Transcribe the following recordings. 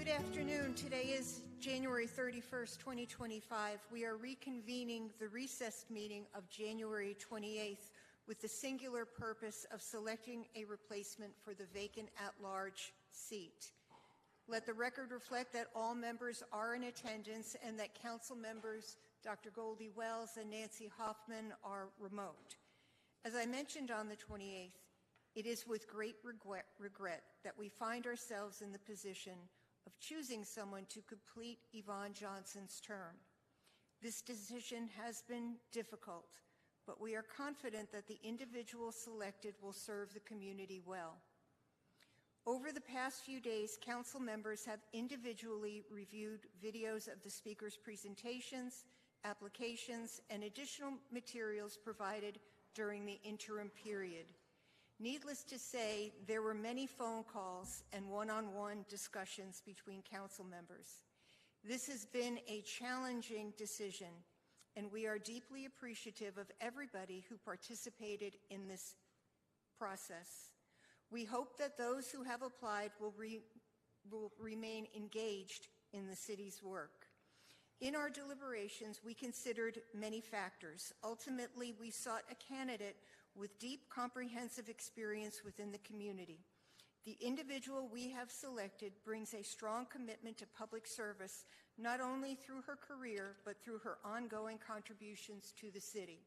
Good afternoon. Today is January 31st, 2025. We are reconvening the recessed meeting of January 28th with the singular purpose of selecting a replacement for the vacant at-large seat. Let the record reflect that all members are in attendance and that council members Dr. Goldie Wells and Nancy Hoffman are remote. As I mentioned on the 28th, it is with great regret that we find ourselves in the position of choosing someone to complete Yvonne Johnson's term. This decision has been difficult, but we are confident that the individual selected will serve the community well. Over the past few days, council members have individually reviewed videos of the speaker's presentations, applications, and additional materials provided during the interim period. Needless to say, there were many phone calls and one-on-one discussions between council members. This has been a challenging decision, and we are deeply appreciative of everybody who participated in this process. We hope that those who have applied will remain engaged in the city's work. In our deliberations, we considered many factors. Ultimately, we sought a candidate with deep, comprehensive experience within the community. The individual we have selected brings a strong commitment to public service, not only through her career, but through her ongoing contributions to the city.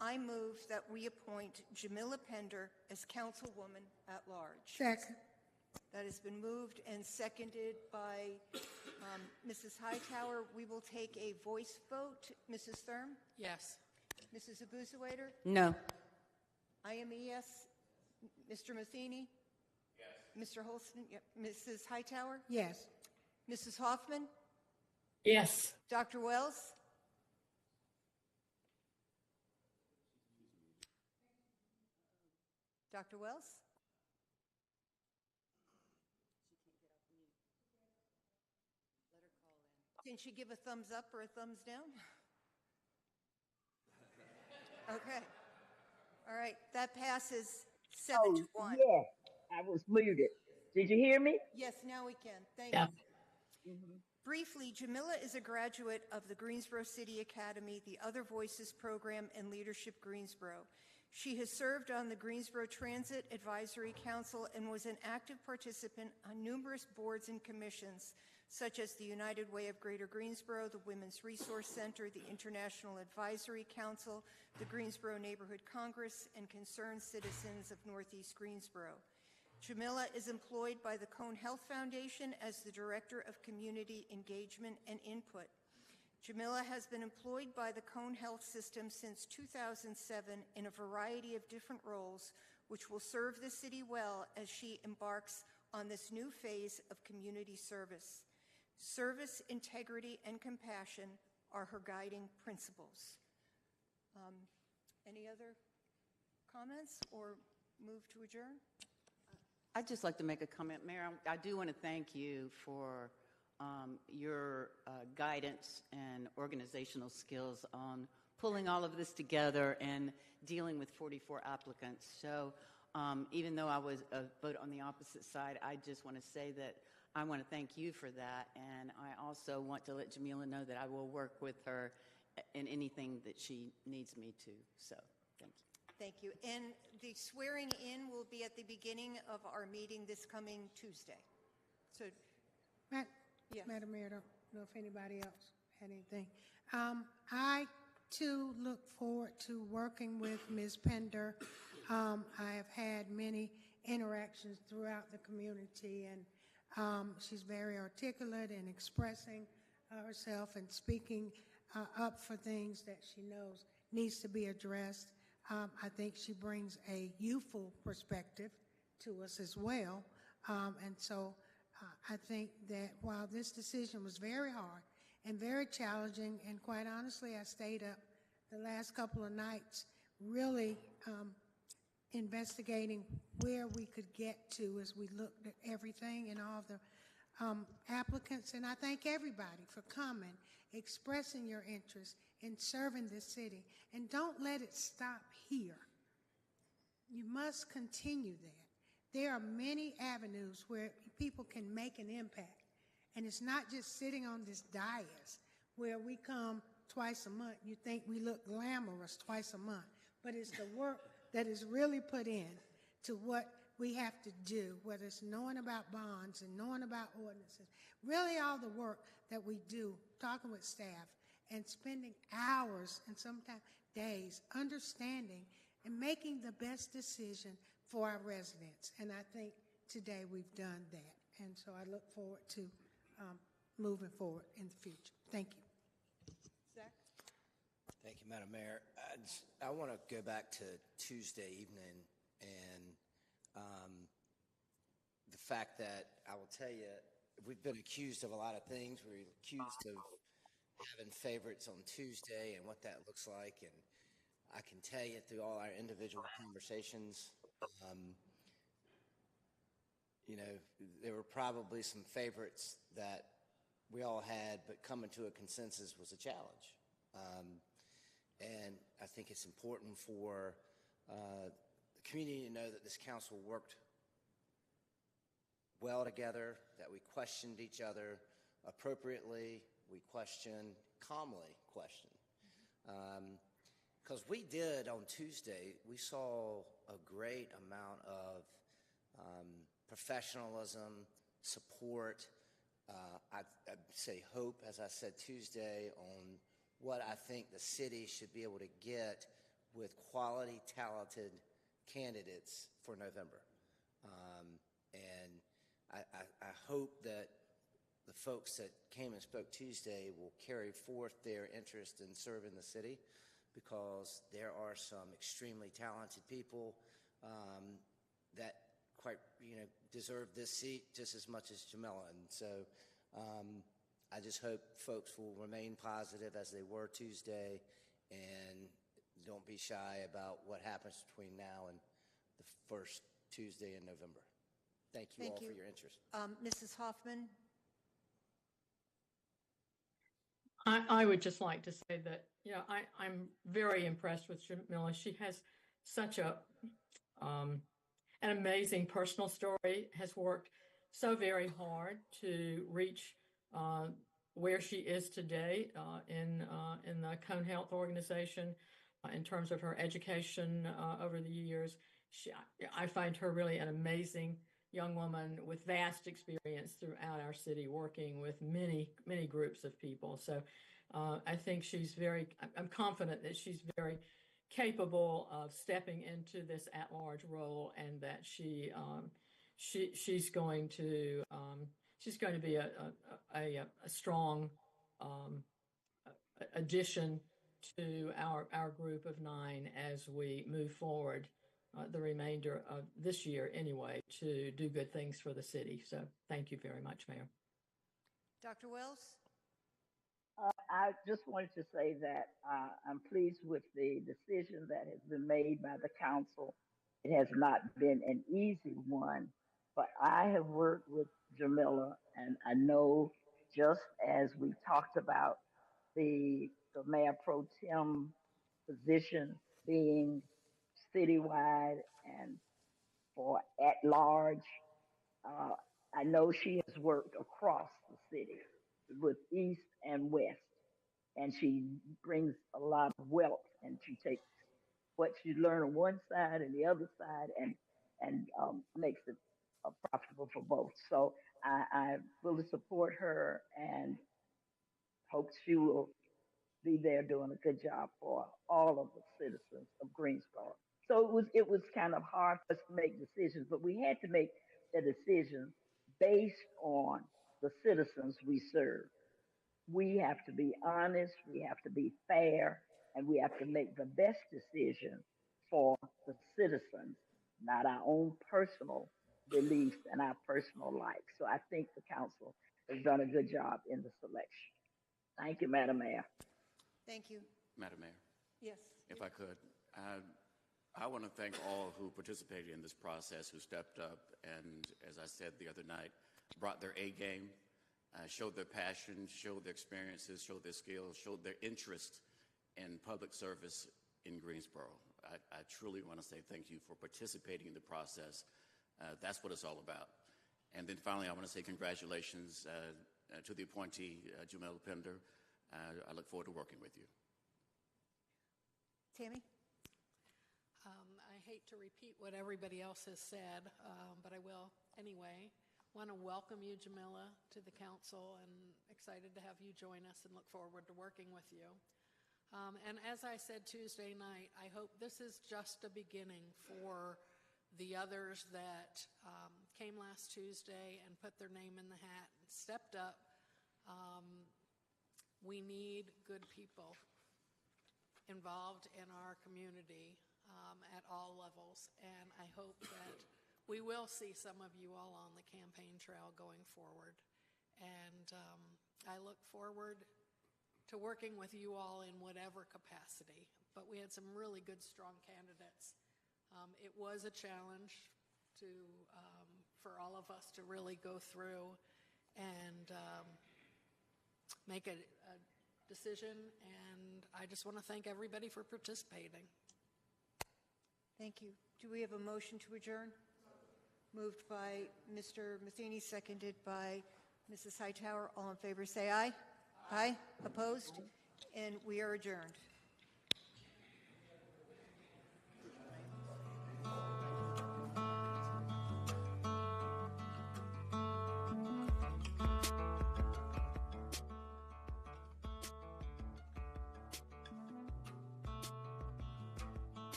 I move that we appoint Jamila Pender as councilwoman at large. Second. That has been moved and seconded by Mrs. Hightower. We will take a voice vote. Mrs. Thurm? Yes. Mrs. Abuzawader? No. I am a yes. Mr. Matheny? Yes. Mr. Holston? Yep. Mrs. Hightower? Yes. Mrs. Hoffman? Yes. Dr. Wells? Dr. Wells? Can she give a thumbs up or a thumbs down? Okay. All right. That passes 7 to 1. Yeah, I was muted. Did you hear me? Yes, now we can. Thank Yeah. you. Briefly, Jamila is a graduate of the Greensboro City Academy, the Other Voices program, and Leadership Greensboro. She has served on the Greensboro Transit Advisory Council and was an active participant on numerous boards and commissions, such as the United Way of Greater Greensboro, the Women's Resource Center, the International Advisory Council, the Greensboro Neighborhood Congress, and Concerned Citizens of Northeast Greensboro. Jamila is employed by the Cone Health Foundation as the Director of Community Engagement and Input. Jamila has been employed by the Cone Health System since 2007 in a variety of different roles, which will serve the city well as she embarks on this new phase of community service. Service, integrity, and compassion are her guiding principles. Any other comments or move to adjourn? I'd just like to make a comment, Mayor. I do want to thank you for your guidance and organizational skills on pulling all of this together and dealing with 44 applicants. So even though I was a vote on the opposite side, I just want to say that I want to thank you for that. And I also want to let Jamila know that I will work with her in anything that she needs me to. So thank you. Thank you. And the swearing in will be at the beginning of our meeting this coming Tuesday. So, yes. Madam Mayor, I don't know if anybody else had anything. I, too, look forward to working with Ms. Pender. I have had many interactions throughout the community, and she's very articulate in expressing herself and speaking up for things that she knows needs to be addressed. I think she brings a youthful perspective to us as well. And so I think that while this decision was very hard and very challenging, and quite honestly, I stayed up the last couple of nights really investigating where we could get to as we looked at everything and all the applicants. And I thank everybody for coming, expressing your interest in serving this city. And don't let it stop here. You must continue that. There are many avenues where people can make an impact And it's not just sitting on this dais where we come twice a month. You think we look glamorous twice a month, but it's the work that is really put in to what we have to do, whether it's knowing about bonds and knowing about ordinances, really all the work that we do, talking with staff and spending hours and sometimes days understanding and making the best decision for our residents. And I think today we've done that. And so I look forward to moving forward in the future. Thank you. Zach? Thank you, Madam Mayor. I want to go back to Tuesday evening and the fact that I will tell you, we've been accused of a lot of things. We're accused of having favorites on Tuesday and what that looks like. And I can tell you through all our individual conversations, there were probably some favorites that we all had, but coming to a consensus was a challenge. And I think it's important for the community to know that this council worked well together, that we questioned each other appropriately, we calmly questioned. Because we did on Tuesday, we saw a great amount of professionalism, support, I'd say hope, as I said Tuesday, on what I think the city should be able to get with quality, talented candidates for November. And I hope that the folks that came and spoke Tuesday will carry forth their interest in serving the city, because there are some extremely talented people that quite deserve this seat just as much as Jamila. And so I just hope folks will remain positive as they were Tuesday and don't be shy about what happens between now and the first Tuesday in November. Thank you all for your interest. Mrs. Hoffman? I would just like to say that, I'm very impressed with Jamila. She has such an amazing personal story, has worked so very hard to reach where she is today in the Cone Health organization in terms of her education over the years. I find her really an amazing young woman with vast experience throughout our city, working with many, many groups of people. So I think I'm confident that she's very capable of stepping into this at-large role, and that she's going to be a strong addition to our group of 9 as we move forward the remainder of this year anyway, to do good things for the city. So thank you very much, Mayor. Dr. Wells? I just wanted to say that I'm pleased with the decision that has been made by the council. It has not been an easy one, but I have worked with Jamila, and I know, just as we talked about the mayor pro tem position being citywide and for at large, I know she has worked across the city with East and West, and she brings a lot of wealth, and she takes what she learned on one side and the other side and makes it profitable for both. So I really support her and hope she will be there doing a good job for all of the citizens of Greensboro. So it was kind of hard for us to make decisions, but we had to make a decision based on the citizens we serve. We have to be honest, we have to be fair, and we have to make the best decision for the citizens, not our own personal beliefs and our personal likes. So I think the council has done a good job in the selection. Thank you, Madam Mayor. Thank you. Madam Mayor, Yes. if I could, I want to thank all who participated in this process, who stepped up and, as I said the other night, brought their A game, showed their passion, showed their experiences, showed their skills, showed their interest in public service in Greensboro. I truly want to say thank you for participating in the process. That's what it's all about. And then finally, I want to say congratulations to the appointee, Jamila Pender. I look forward to working with you. Tammy? I hate to repeat what everybody else has said, but I will anyway. Want to welcome you, Jamila, to the council, and excited to have you join us and look forward to working with you. And as I said Tuesday night, I hope this is just a beginning for the others that came last Tuesday and put their name in the hat and stepped up. We need good people involved in our community at all levels, and I hope that we will see some of you all on the campaign trail going forward. And I look forward to working with you all in whatever capacity. But we had some really good, strong candidates. It was a challenge for all of us to really go through and make a decision. And I just want to thank everybody for participating. Thank you. Do we have a motion to adjourn? Moved by Mr. Matheny, seconded by Mrs. Hightower. All in favor say aye. Aye. Opposed? And we are adjourned.